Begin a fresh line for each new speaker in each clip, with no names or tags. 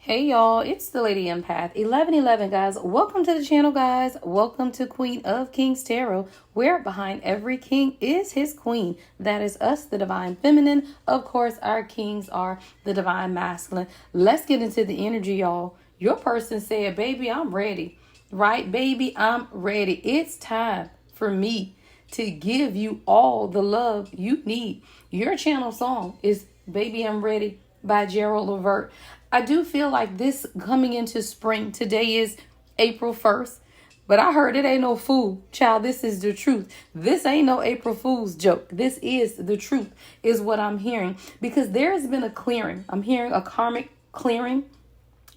Hey y'all, it's the Lady Empath 1111, guys. Welcome to the channel, guys. Welcome to Queen of Kings Tarot, where behind every king is his queen. That is us, the divine feminine. Of course, our kings are the divine masculine. Let's get into the energy, y'all. Your person said, baby, I'm ready. Right, baby, I'm ready. It's time for me to give you all the love you need. Your channel song is Baby I'm Ready by Gerald Levert. I do feel like this coming into spring, today is April 1st, but I heard it ain't no fool. Child, this is the truth. This ain't no April Fool's joke. This is the truth, is what I'm hearing. Because there has been a clearing. I'm hearing a karmic clearing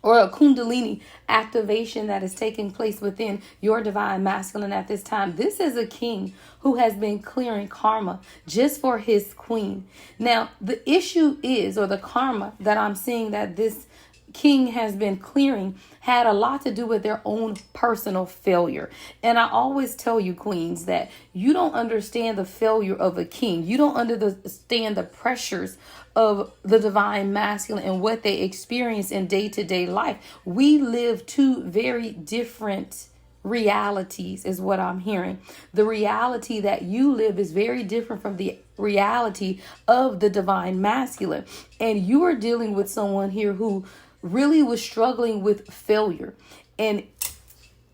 or a kundalini activation that is taking place within your divine masculine at this time. This is a king who has been clearing karma just for his queen. Now, the issue is, or the karma that I'm seeing that this king has been clearing had a lot to do with their own personal failure. And I always tell you, queens, that you don't understand the failure of a king. You don't understand the pressures of the divine masculine and what they experience in day-to-day life. We live two very different realities, is what I'm hearing. The reality that you live is very different from the reality of the divine masculine. And you are dealing with someone here who really was struggling with failure and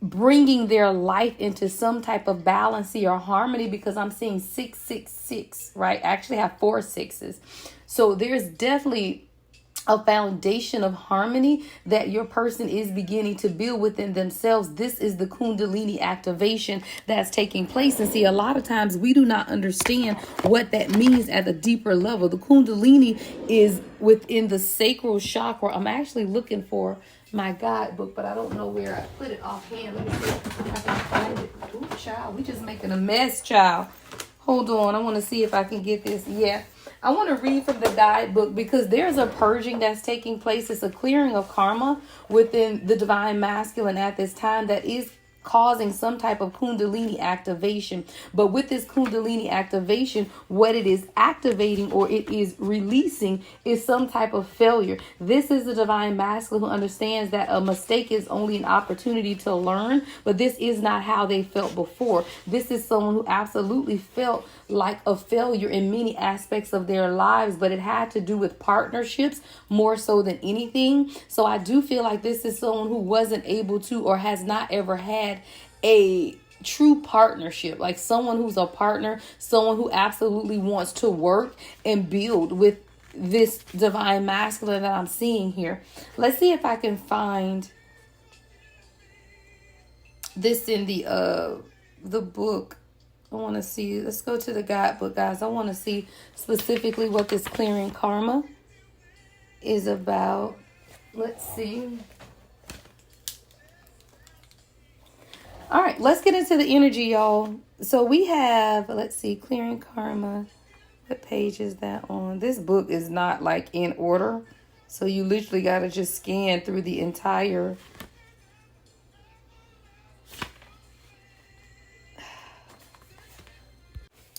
bringing their life into some type of balance or harmony, because I'm seeing 666, right? I actually have 4 6s. So there's definitely a foundation of harmony that your person is beginning to build within themselves. This is the kundalini activation that's taking place. And see, a lot of times we do not understand what that means at a deeper level. The kundalini is within the sacral chakra. I'm actually looking for my guidebook, but I don't know where I put it offhand. Let me see if I can find it. Ooh, child, we just making a mess, child. Hold on. I want to see if I can get this. Yeah. I want to read from the guidebook because there's a purging that's taking place. It's a clearing of karma within the divine masculine at this time that is causing some type of kundalini activation. But with this kundalini activation, what it is activating or it is releasing is some type of failure. This is the divine masculine who understands that a mistake is only an opportunity to learn, but this is not how they felt before. This is someone who absolutely felt like a failure in many aspects of their lives, but it had to do with partnerships more so than anything. So I do feel like this is someone who wasn't able to or has not ever had a true partnership, like someone who's a partner, someone who absolutely wants to work and build with this divine masculine that I'm seeing here. Let's see if I can find this in the book. I want to see, let's go to the guidebook, guys. I want to see specifically what this clearing karma is about. Let's see. All right, let's get into the energy, y'all. So we have, let's see, clearing karma. What page is that on? This book is not like in order. So you literally got to just scan through the entire.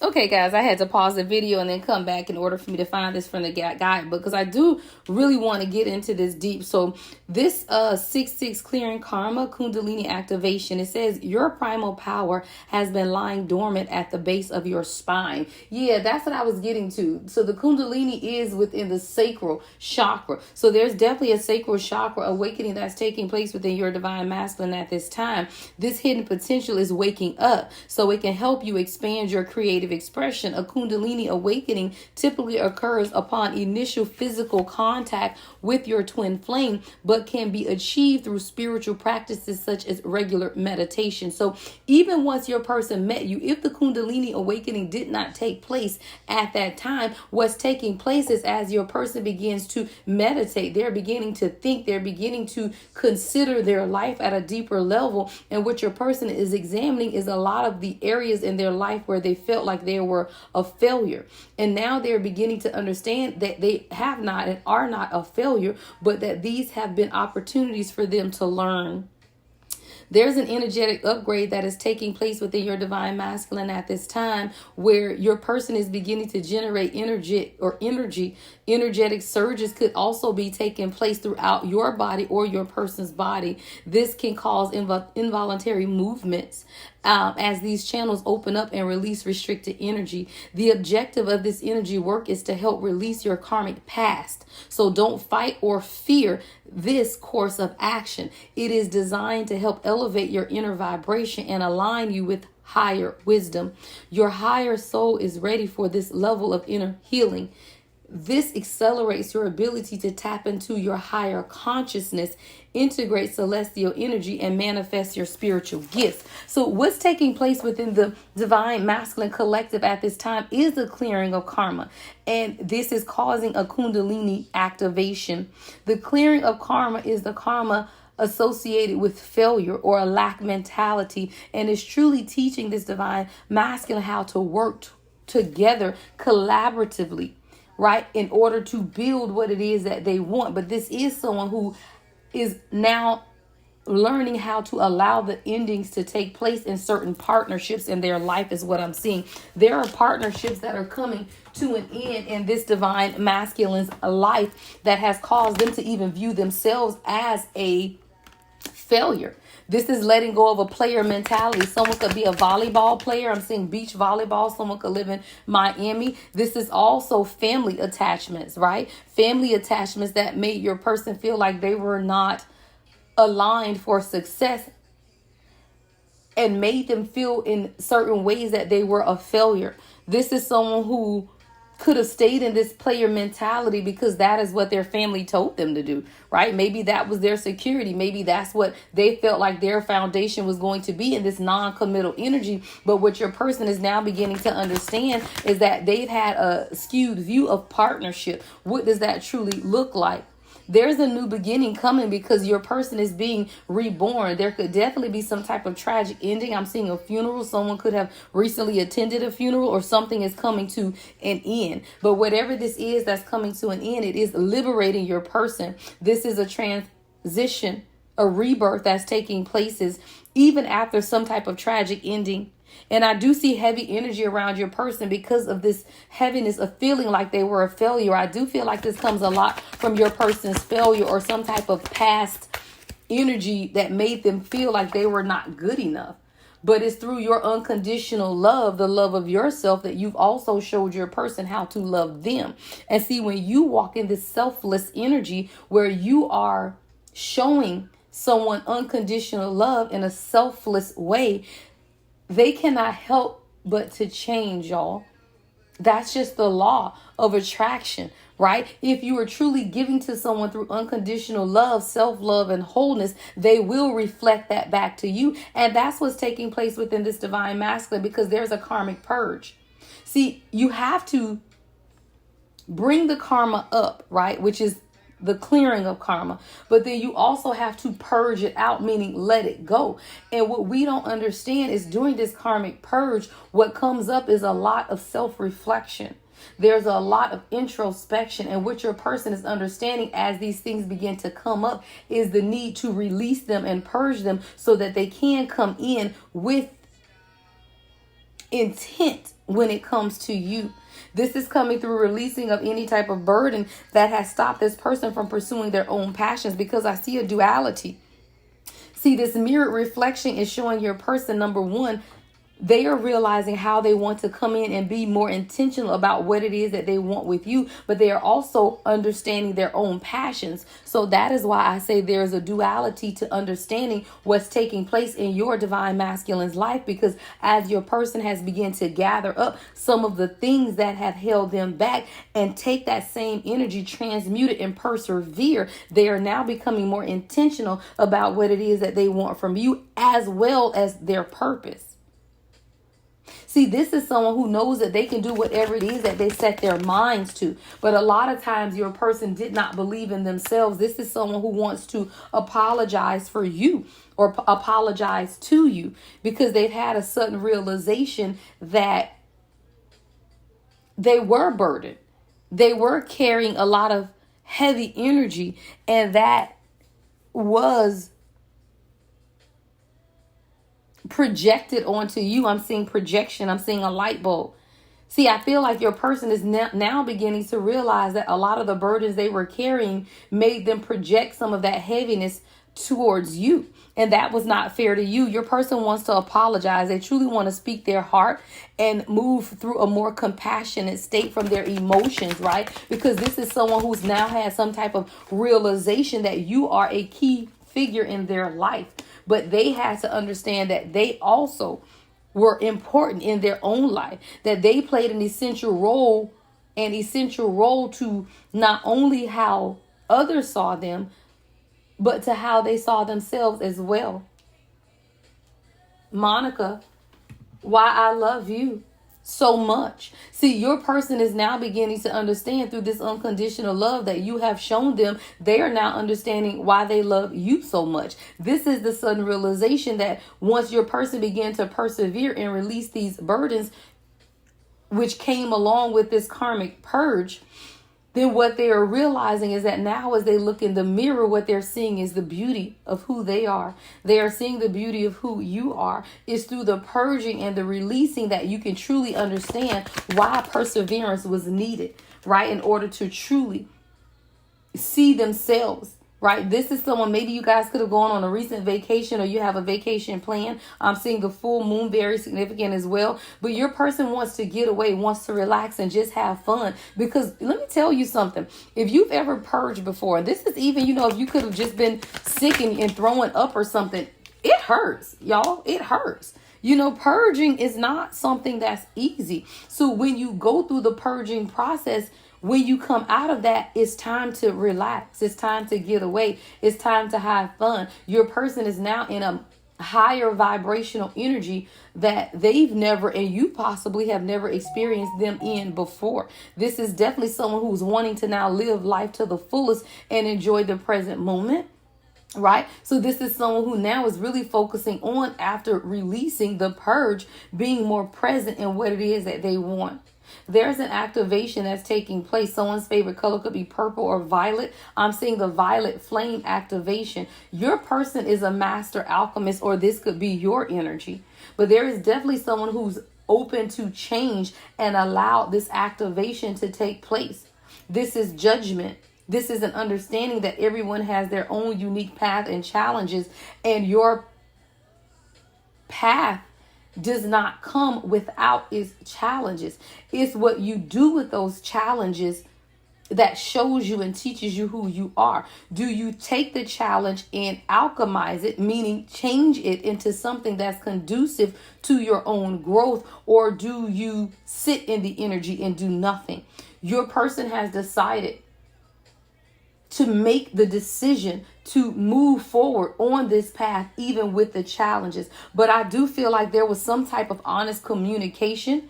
Okay, guys, I had to pause the video and then come back in order for me to find this from the guidebook because I do really want to get into this deep. So this 6-6 clearing karma kundalini activation, it says your primal power has been lying dormant at the base of your spine. Yeah, that's what I was getting to. So the kundalini is within the sacral chakra. So there's definitely a sacral chakra awakening that's taking place within your divine masculine at this time. This hidden potential is waking up so it can help you expand your creative expression. A kundalini awakening typically occurs upon initial physical contact with your twin flame, but can be achieved through spiritual practices such as regular meditation. So even once your person met you, if the kundalini awakening did not take place at that time, what's taking place is as your person begins to meditate, they're beginning to think, they're beginning to consider their life at a deeper level. And what your person is examining is a lot of the areas in their life where they felt like they were a failure. And now they're beginning to understand that they have not and are not a failure, but that these have been opportunities for them to learn. There's an energetic upgrade that is taking place within your divine masculine at this time, where your person is beginning to generate energetic surges could also be taking place throughout your body or your person's body. This can cause involuntary movements as these channels open up and release restricted energy. The objective of this energy work is to help release your karmic past. So don't fight or fear this course of action. It is designed to help elevate your inner vibration and align you with higher wisdom. Your higher soul is ready for this level of inner healing. This accelerates your ability to tap into your higher consciousness, integrate celestial energy, and manifest your spiritual gifts. So what's taking place within the divine masculine collective at this time is the clearing of karma. And this is causing a kundalini activation. The clearing of karma is the karma associated with failure or a lack mentality, and is truly teaching this divine masculine how to work together collaboratively, right, in order to build what it is that they want. But this is someone who is now learning how to allow the endings to take place in certain partnerships in their life is what I'm seeing. There are partnerships that are coming to an end in this divine masculine's life that has caused them to even view themselves as a failure. This is letting go of a player mentality. Someone could be a volleyball player. I'm seeing beach volleyball. Someone could live in Miami. This is also family attachments, right? Family attachments that made your person feel like they were not aligned for success and made them feel in certain ways that they were a failure. This is someone who could have stayed in this player mentality because that is what their family told them to do, right? Maybe that was their security. Maybe that's what they felt like their foundation was going to be in this non-committal energy. But what your person is now beginning to understand is that they've had a skewed view of partnership. What does that truly look like? There's a new beginning coming because your person is being reborn. There could definitely be some type of tragic ending. I'm seeing a funeral. Someone could have recently attended a funeral, or something is coming to an end. But whatever this is that's coming to an end, it is liberating your person. This is a transition, a rebirth that's taking places even after some type of tragic ending. And I do see heavy energy around your person because of this heaviness of feeling like they were a failure. I do feel like this comes a lot from your person's failure or some type of past energy that made them feel like they were not good enough. But it's through your unconditional love, the love of yourself, that you've also showed your person how to love them. And see, when you walk in this selfless energy where you are showing someone unconditional love in a selfless way, they cannot help but to change, y'all. That's just the law of attraction, right? If you are truly giving to someone through unconditional love, self-love, and wholeness, they will reflect that back to you. And that's what's taking place within this divine masculine, because there's a karmic purge. See, you have to bring the karma up, right? Which is the clearing of karma. But then you also have to purge it out, meaning let it go. And what we don't understand is during this karmic purge, what comes up is a lot of self-reflection. There's a lot of introspection, and what your person is understanding as these things begin to come up is the need to release them and purge them so that they can come in with intent when it comes to you. This is coming through releasing of any type of burden that has stopped this person from pursuing their own passions, because I see a duality. See, this mirrored reflection is showing your person, number one, they are realizing how they want to come in and be more intentional about what it is that they want with you, but they are also understanding their own passions. So that is why I say there's a duality to understanding what's taking place in your divine masculine's life, because as your person has begun to gather up some of the things that have held them back and take that same energy, transmute it, and persevere, they are now becoming more intentional about what it is that they want from you, as well as their purpose. See, this is someone who knows that they can do whatever it is that they set their minds to. But a lot of times your person did not believe in themselves. This is someone who wants to apologize for you or apologize to you because they've had a sudden realization that they were burdened. They were carrying a lot of heavy energy, and that was projected onto you. I'm seeing projection. I'm seeing a light bulb. See, I feel like your person is now beginning to realize that a lot of the burdens they were carrying made them project some of that heaviness towards you. And that was not fair to you. Your person wants to apologize. They truly want to speak their heart and move through a more compassionate state from their emotions, right? Because this is someone who's now had some type of realization that you are a key figure in their life. But they had to understand that they also were important in their own life, that they played an essential role to not only how others saw them, but to how they saw themselves as well. Monica, why I love you so much. See, your person is now beginning to understand through this unconditional love that you have shown them. They are now understanding why they love you so much. This is the sudden realization that once your person began to persevere and release these burdens, which came along with this karmic purge, then what they are realizing is that now as they look in the mirror, what they're seeing is the beauty of who they are. They are seeing the beauty of who you are. It's through the purging and the releasing that you can truly understand why perseverance was needed, right? In order to truly see themselves. Right. This is someone, maybe you guys could have gone on a recent vacation, or you have a vacation plan. I'm seeing the full moon, very significant as well. But your person wants to get away, wants to relax and just have fun. Because let me tell you something. If you've ever purged before, this is even, if you could have just been sick and throwing up or something, it hurts, y'all. It hurts. Purging is not something that's easy. So when you go through the purging process, when you come out of that, it's time to relax. It's time to get away. It's time to have fun. Your person is now in a higher vibrational energy that they've never, and you possibly have never experienced them in before. This is definitely someone who's wanting to now live life to the fullest and enjoy the present moment. Right. So this is someone who now is really focusing on, after releasing the purge, being more present in what it is that they want. There's an activation that's taking place. Someone's favorite color could be purple or violet. I'm seeing the violet flame activation. Your person is a master alchemist, or this could be your energy. But there is definitely someone who's open to change and allow this activation to take place. This is judgment. This is an understanding that everyone has their own unique path and challenges, and your path does not come without its challenges. It's what you do with those challenges that shows you and teaches you who you are. Do you take the challenge and alchemize it, meaning change it into something that's conducive to your own growth, or do you sit in the energy and do nothing? Your person has decided to make the decision to move forward on this path, even with the challenges. But I do feel like there was some type of honest communication,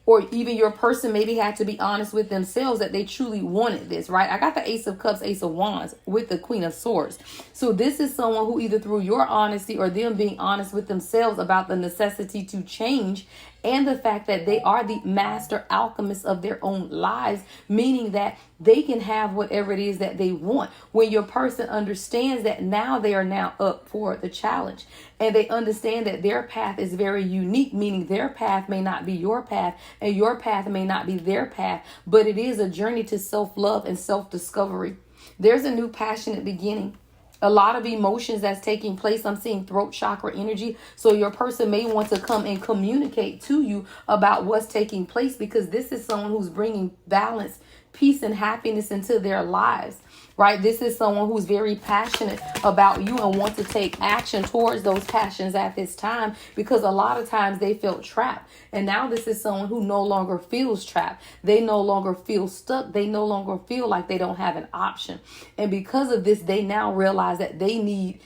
or even your person maybe had to be honest with themselves that they truly wanted this, right? I got the Ace of Cups, Ace of Wands with the Queen of Swords. So this is someone who, either through your honesty or them being honest with themselves about the necessity to change, and the fact that they are the master alchemists of their own lives, meaning that they can have whatever it is that they want. When your person understands that now they are now up for the challenge, and they understand that their path is very unique, meaning their path may not be your path and your path may not be their path, but it is a journey to self-love and self-discovery. There's a new passionate beginning. A lot of emotions that's taking place. I'm seeing throat chakra energy. So your person may want to come and communicate to you about what's taking place, because this is someone who's bringing balance, peace, and happiness into their lives, right? This is someone who's very passionate about you and wants to take action towards those passions at this time, because a lot of times they felt trapped. And now this is someone who no longer feels trapped. They no longer feel stuck. They no longer feel like they don't have an option. And because of this, they now realize that they need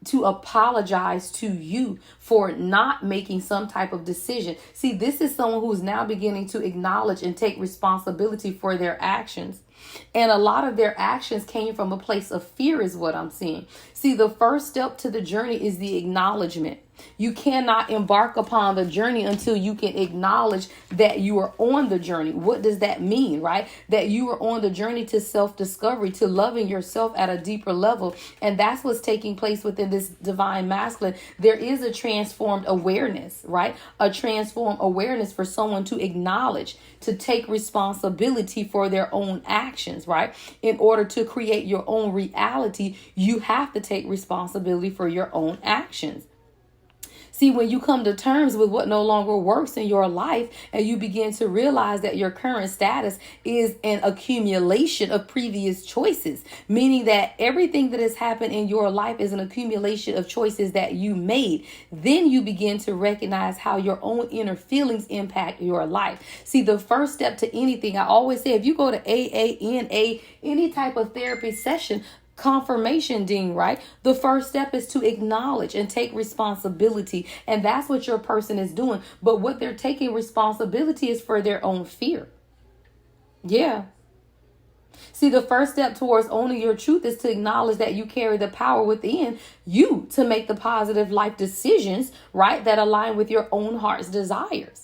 to apologize to you for not making some type of decision. See, this is someone who's now beginning to acknowledge and take responsibility for their actions. And a lot of their actions came from a place of fear, is what I'm seeing. See, the first step to the journey is the acknowledgement. You cannot embark upon the journey until you can acknowledge that you are on the journey. What does that mean, right? That you are on the journey to self-discovery, to loving yourself at a deeper level. And that's what's taking place within this divine masculine. There is a transformed awareness, right? A transformed awareness for someone to acknowledge, to take responsibility for their own actions, right? In order to create your own reality, you have to take responsibility for your own actions. See, when you come to terms with what no longer works in your life and you begin to realize that your current status is an accumulation of previous choices, meaning that everything that has happened in your life is an accumulation of choices that you made, then you begin to recognize how your own inner feelings impact your life. See, the first step to anything, I always say, if you go to AA, NA, any type of therapy session, confirmation ding, right? The first step is to acknowledge and take responsibility. And that's what your person is doing. But what they're taking responsibility is for their own fear. Yeah. See, the first step towards owning your truth is to acknowledge that you carry the power within you to make the positive life decisions, right? That align with your own heart's desires.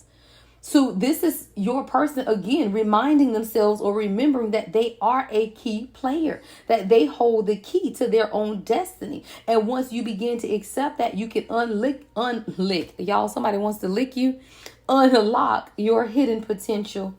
So this is your person, again, reminding themselves or remembering that they are a key player, that they hold the key to their own destiny. And once you begin to accept that, you can unlick, y'all, somebody wants to lick you, unlock your hidden potential.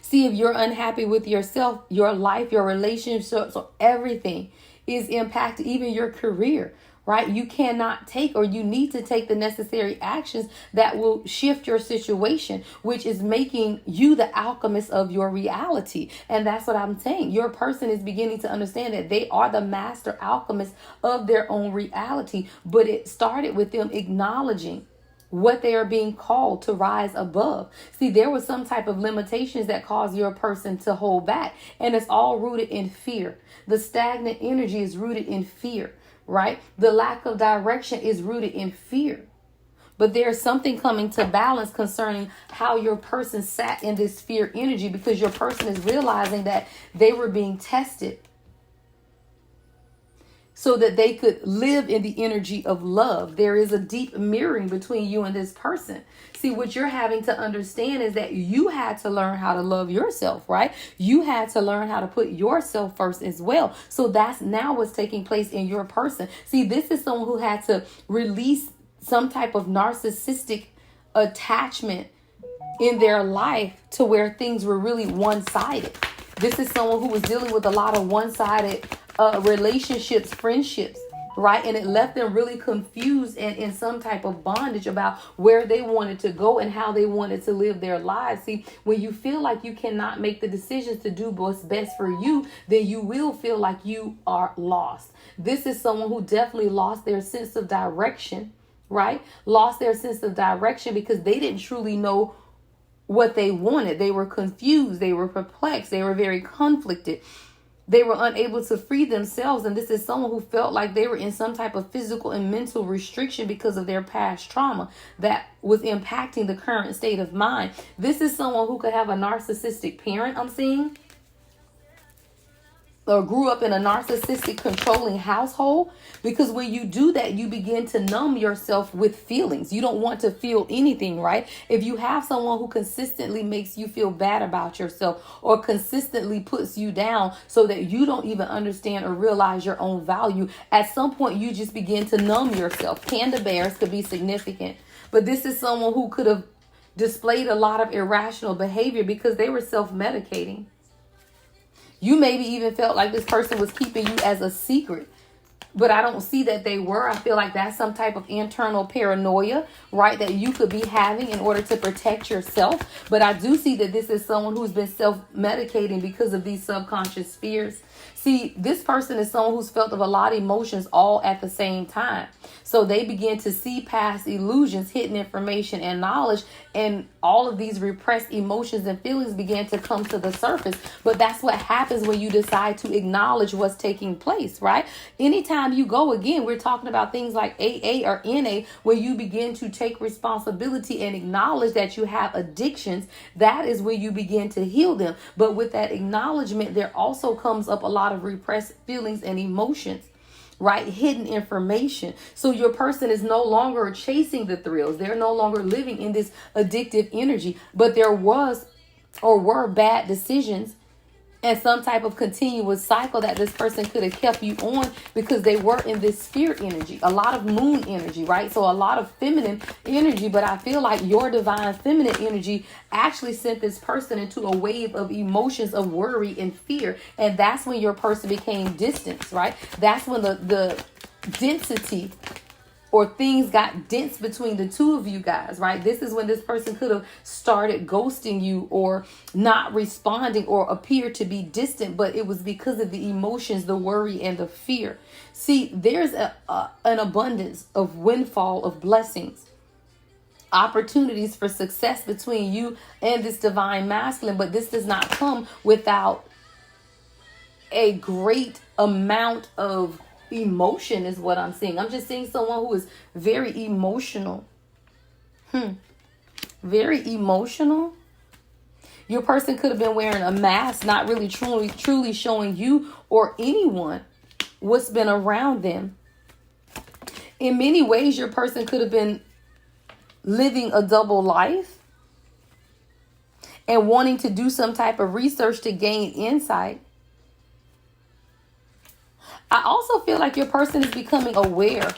See, if you're unhappy with yourself, your life, your relationships, or everything is impacted, even your career. Right? You cannot take, or you need to take the necessary actions that will shift your situation, which is making you the alchemist of your reality. And that's what I'm saying. Your person is beginning to understand that they are the master alchemist of their own reality. But it started with them acknowledging what they are being called to rise above. See, there was some type of limitations that caused your person to hold back. And it's all rooted in fear. The stagnant energy is rooted in fear. Right? The lack of direction is rooted in fear. But there's something coming to balance concerning how your person sat in this fear energy, because your person is realizing that they were being tested so that they could live in the energy of love. There is a deep mirroring between you and this person. See, what you're having to understand is that you had to learn how to love yourself, right? You had to learn how to put yourself first as well. So that's now what's taking place in your person. See, this is someone who had to release some type of narcissistic attachment in their life to where things were really one-sided. This is someone who was dealing with a lot of one-sided relationships, friendships, right? And it left them really confused and in some type of bondage about where they wanted to go and how they wanted to live their lives. See, when you feel like you cannot make the decisions to do what's best for you, then you will feel like you are lost. This is someone who definitely lost their sense of direction, right? Lost their sense of direction because they didn't truly know what they wanted. They were confused. They were perplexed. They were very conflicted. They were unable to free themselves. And this is someone who felt like they were in some type of physical and mental restriction because of their past trauma that was impacting the current state of mind. This is someone who could have a narcissistic parent, I'm seeing, or grew up in a narcissistic controlling household, because when you do that, you begin to numb yourself with feelings. You don't want to feel anything, right? If you have someone who consistently makes you feel bad about yourself or consistently puts you down so that you don't even understand or realize your own value, at some point you just begin to numb yourself. Panda bears could be significant, but this is someone who could have displayed a lot of irrational behavior because they were self-medicating. You maybe even felt like this person was keeping you as a secret, but I don't see that they were. I feel like that's some type of internal paranoia, right, that you could be having in order to protect yourself. But I do see that this is someone who's been self-medicating because of these subconscious fears. See, this person is someone who's felt of a lot of emotions all at the same time. So they begin to see past illusions, hidden information, and knowledge, and all of these repressed emotions and feelings began to come to the surface. But that's what happens when you decide to acknowledge what's taking place, right? Anytime you go, again, we're talking about things like AA or NA, when you begin to take responsibility and acknowledge that you have addictions, that is when you begin to heal them. But with that acknowledgement, there also comes up a lot of repressed feelings and emotions. right? Hidden information. So your person is no longer chasing the thrills. They're no longer living in this addictive energy, but there was or were bad decisions and some type of continuous cycle that this person could have kept you on because they were in this spirit energy, a lot of moon energy, right? So a lot of feminine energy, but I feel like your divine feminine energy actually sent this person into a wave of emotions of worry and fear. And that's when your person became distant, right? That's when the density or things got dense between the two of you guys, right? This is when this person could have started ghosting you or not responding or appear to be distant, but it was because of the emotions, the worry, and the fear. See, there's an abundance of windfall of blessings, opportunities for success between you and this divine masculine, but this does not come without a great amount of emotion is what I'm seeing. I'm just seeing someone who is very emotional. Very emotional. Your person could have been wearing a mask, not really truly showing you or anyone what's been around them. In many ways, your person could have been living a double life and wanting to do some type of research to gain insight. I also feel like your person is becoming aware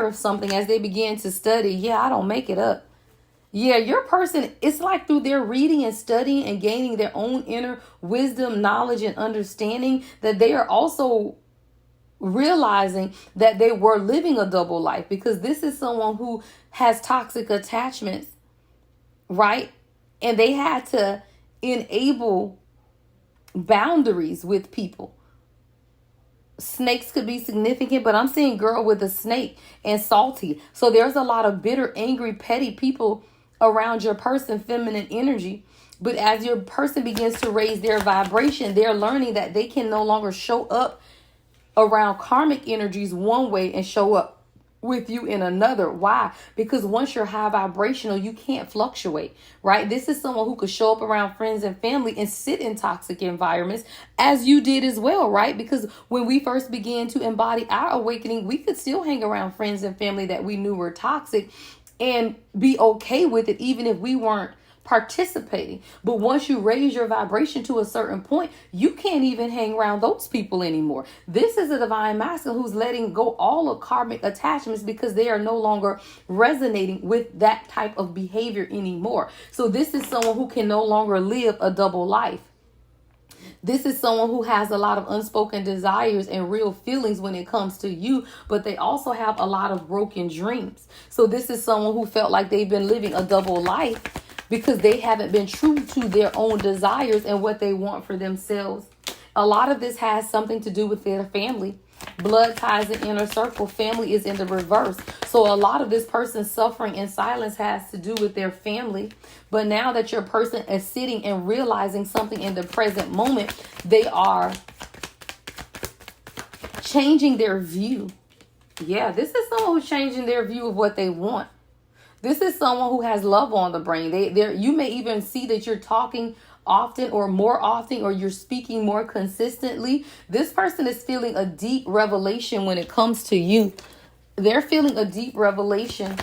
of something as they begin to study. Yeah, I don't make it up. Yeah, your person, it's like through their reading and studying and gaining their own inner wisdom, knowledge, and understanding that they are also realizing that they were living a double life, because this is someone who has toxic attachments, right? And they had to enable boundaries with people. Snakes could be significant, but I'm seeing girl with a snake and salty. So there's a lot of bitter, angry, petty people around your person, feminine energy. But as your person begins to raise their vibration, they're learning that they can no longer show up around karmic energies one way and show up with you in another. Why? Because once you're high vibrational, you can't fluctuate, right? This is someone who could show up around friends and family and sit in toxic environments, as you did as well, right? Because when we first began to embody our awakening, we could still hang around friends and family that we knew were toxic and be okay with it, even if we weren't participating. But once you raise your vibration to a certain point, you can't even hang around those people anymore. This is a divine masculine who's letting go all of karmic attachments because they are no longer resonating with that type of behavior anymore. So this is someone who can no longer live a double life. This is someone who has a lot of unspoken desires and real feelings when it comes to you, but they also have a lot of broken dreams. So this is someone who felt like they've been living a double life because they haven't been true to their own desires and what they want for themselves. A lot of this has something to do with their family. Blood ties and inner circle. Family is in the reverse. So a lot of this person's suffering in silence has to do with their family. But now that your person is sitting and realizing something in the present moment, they are changing their view. Yeah, this is someone who's changing their view of what they want. This is someone who has love on the brain. You may even see that you're talking often or more often, or you're speaking more consistently. This person is feeling a deep revelation when it comes to you. They're feeling a deep revelation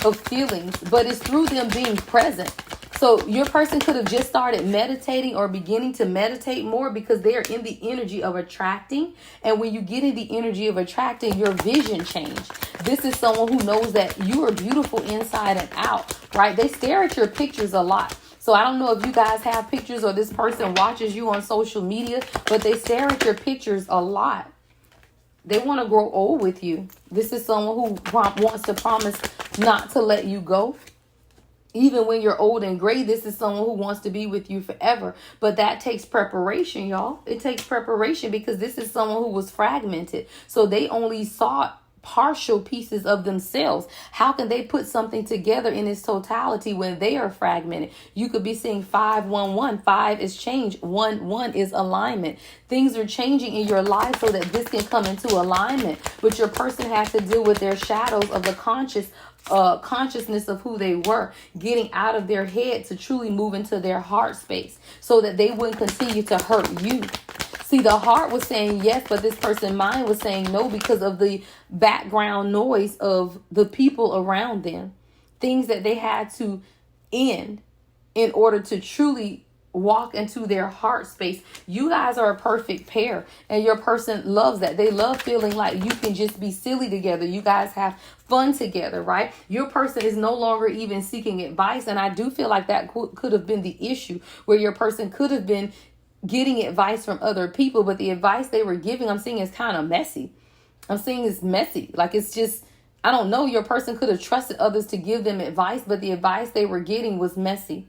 of feelings, but it's through them being present. So your person could have just started meditating or beginning to meditate more because they are in the energy of attracting. And when you get in the energy of attracting, your vision change. This is someone who knows that you are beautiful inside and out, right? They stare at your pictures a lot. So I don't know if you guys have pictures or this person watches you on social media, but they stare at your pictures a lot. They want to grow old with you. This is someone who wants to promise not to let you go. Even when you're old and gray, this is someone who wants to be with you forever. But that takes preparation, y'all. It takes preparation because this is someone who was fragmented. So they only saw partial pieces of themselves. How can they put something together in its totality when they are fragmented? You could be seeing 5-1-1. 5 is change. 1-1 is alignment. Things are changing in your life so that this can come into alignment. But your person has to deal with their shadows of the consciousness of who they were, getting out of their head to truly move into their heart space so that they wouldn't continue to hurt you. See, the heart was saying yes, but this person's mind was saying no because of the background noise of the people around them. Things that they had to end in order to truly walk into their heart space. You guys are a perfect pair, and your person loves that. They love feeling like you can just be silly together. You guys have fun together, right? Your person is no longer even seeking advice, and I do feel like that could have been the issue, where your person could have been getting advice from other people, but the advice they were giving, I'm seeing, is kind of messy. I'm seeing it's messy. Like, it's just, I don't know. Your person could have trusted others to give them advice, but the advice they were getting was messy.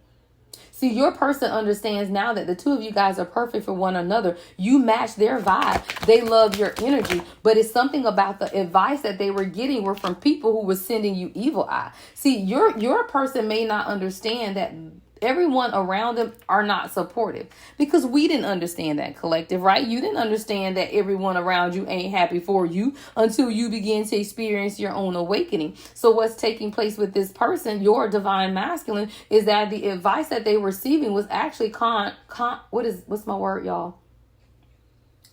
See, your person understands now that the two of you guys are perfect for one another. You match their vibe. They love your energy. But it's something about the advice that they were getting were from people who were sending you evil eye. See, your person may not understand that everyone around them are not supportive, because we didn't understand that, collective, right? You didn't understand that everyone around you ain't happy for you until you begin to experience your own awakening. So what's taking place with this person, your divine masculine, is that the advice that they were receiving was actually what's my word, y'all?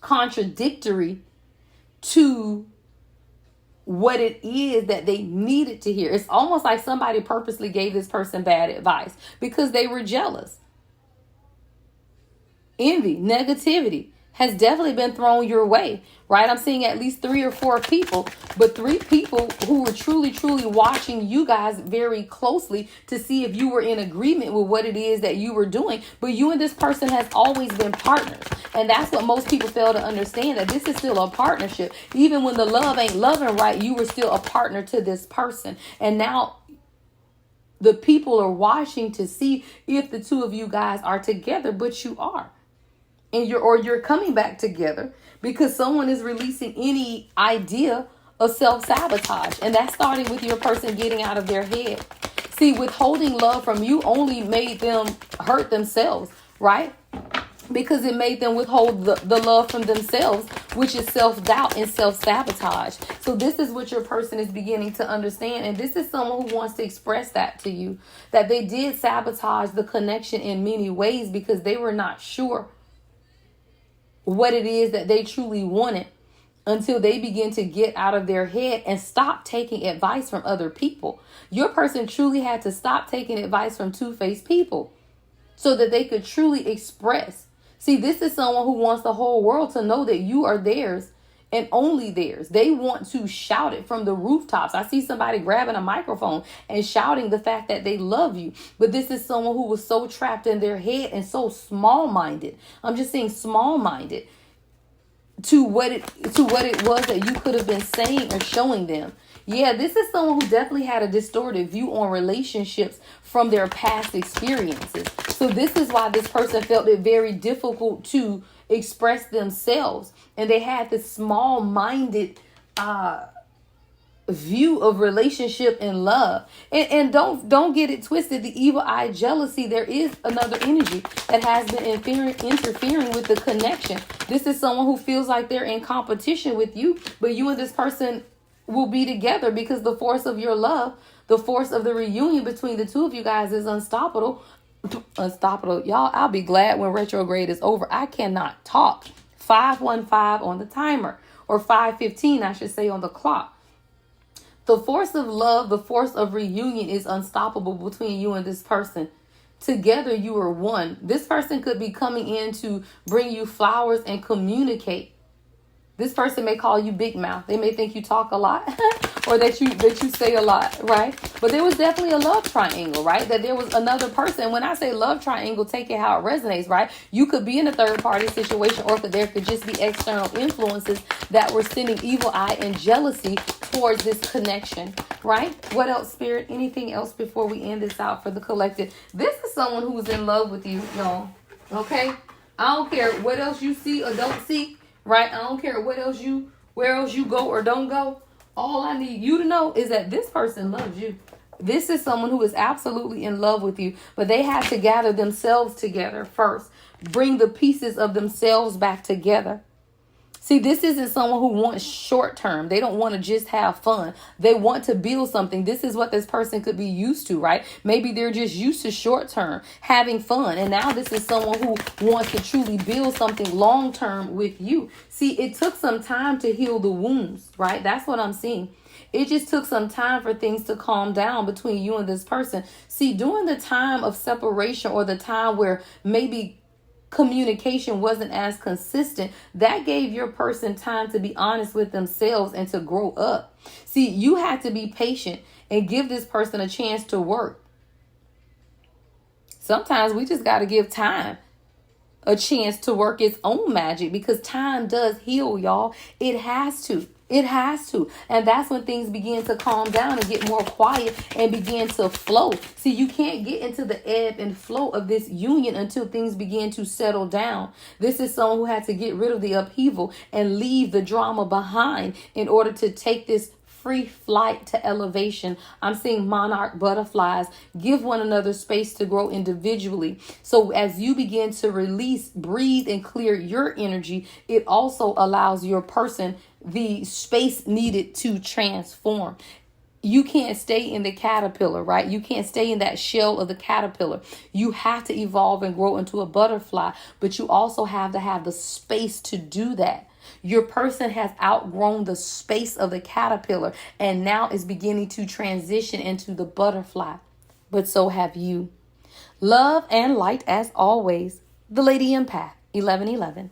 Contradictory to what it is that they needed to hear. It's almost like somebody purposely gave this person bad advice because they were jealous. Envy, negativity has definitely been thrown your way, right? I'm seeing at least 3 or 4 people, but 3 people who were truly, truly watching you guys very closely to see if you were in agreement with what it is that you were doing. But you and this person has always been partners. And that's what most people fail to understand, that this is still a partnership. Even when the love ain't loving right, you were still a partner to this person. And now the people are watching to see if the two of you guys are together, but you are. And you're coming back together because someone is releasing any idea of self-sabotage. And that's starting with your person getting out of their head. See, withholding love from you only made them hurt themselves, right? Because it made them withhold the love from themselves, which is self-doubt and self-sabotage. So this is what your person is beginning to understand. And this is someone who wants to express that to you, that they did sabotage the connection in many ways because they were not sure what it is that they truly wanted until they begin to get out of their head and stop taking advice from other people. Your person truly had to stop taking advice from two-faced people so that they could truly express. See, this is someone who wants the whole world to know that you are theirs and only theirs. They want to shout it from the rooftops. I see somebody grabbing a microphone and shouting the fact that they love you. But this is someone who was so trapped in their head and so small-minded. I'm just saying small-minded to what it was that you could have been saying or showing them. Yeah, this is someone who definitely had a distorted view on relationships from their past experiences. So this is why this person felt it very difficult to express themselves. And they had this small-minded view of relationship and love. And don't get it twisted. The evil eye jealousy, there is another energy that has been interfering with the connection. This is someone who feels like they're in competition with you, but you and this person will be together because the force of your love, the force of the reunion between the two of you guys is unstoppable. Y'all, I'll be glad when retrograde is over. I cannot talk. 5:15 on the timer, or 5:15, I should say, on the clock. The force of love, the force of reunion is unstoppable between you and this person. Together, you are one. This person could be coming in to bring you flowers and communicate. This person may call you big mouth. They may think you talk a lot or that you say a lot, right? But there was definitely a love triangle, right? That there was another person. When I say love triangle, take it how it resonates, right? You could be in a third party situation, or there could just be external influences that were sending evil eye and jealousy towards this connection, right? What else, Spirit? Anything else before we end this out for the collective? This is someone who's in love with you, y'all. Okay? I don't care what else you see or don't see. Right? I don't care where else you go or don't go. All I need you to know is that this person loves you. This is someone who is absolutely in love with you, but they have to gather themselves together first. Bring the pieces of themselves back together. See, this isn't someone who wants short term. They don't want to just have fun. They want to build something. This is what this person could be used to, right? Maybe they're just used to short term, having fun. And now this is someone who wants to truly build something long term with you. See, it took some time to heal the wounds, right? That's what I'm seeing. It just took some time for things to calm down between you and this person. See, during the time of separation, or the time where maybe communication wasn't as consistent, that gave your person time to be honest with themselves and to grow up. See, you had to be patient and give this person a chance to work. Sometimes we just got to give time a chance to work its own magic, because time does heal, y'all. It has to. It has to. And that's when things begin to calm down and get more quiet and begin to flow. See, you can't get into the ebb and flow of this union until things begin to settle down. This is someone who had to get rid of the upheaval and leave the drama behind in order to take this free flight to elevation. I'm seeing monarch butterflies. Give one another space to grow individually. So as you begin to release, breathe, and clear your energy, it also allows your person the space needed to transform. You can't stay in the caterpillar, right? You can't stay in that shell of the caterpillar. You have to evolve and grow into a butterfly, but you also have to have the space to do that. Your person has outgrown the space of the caterpillar and now is beginning to transition into the butterfly. But so have you. Love and light as always. The Lady Empath, 1111.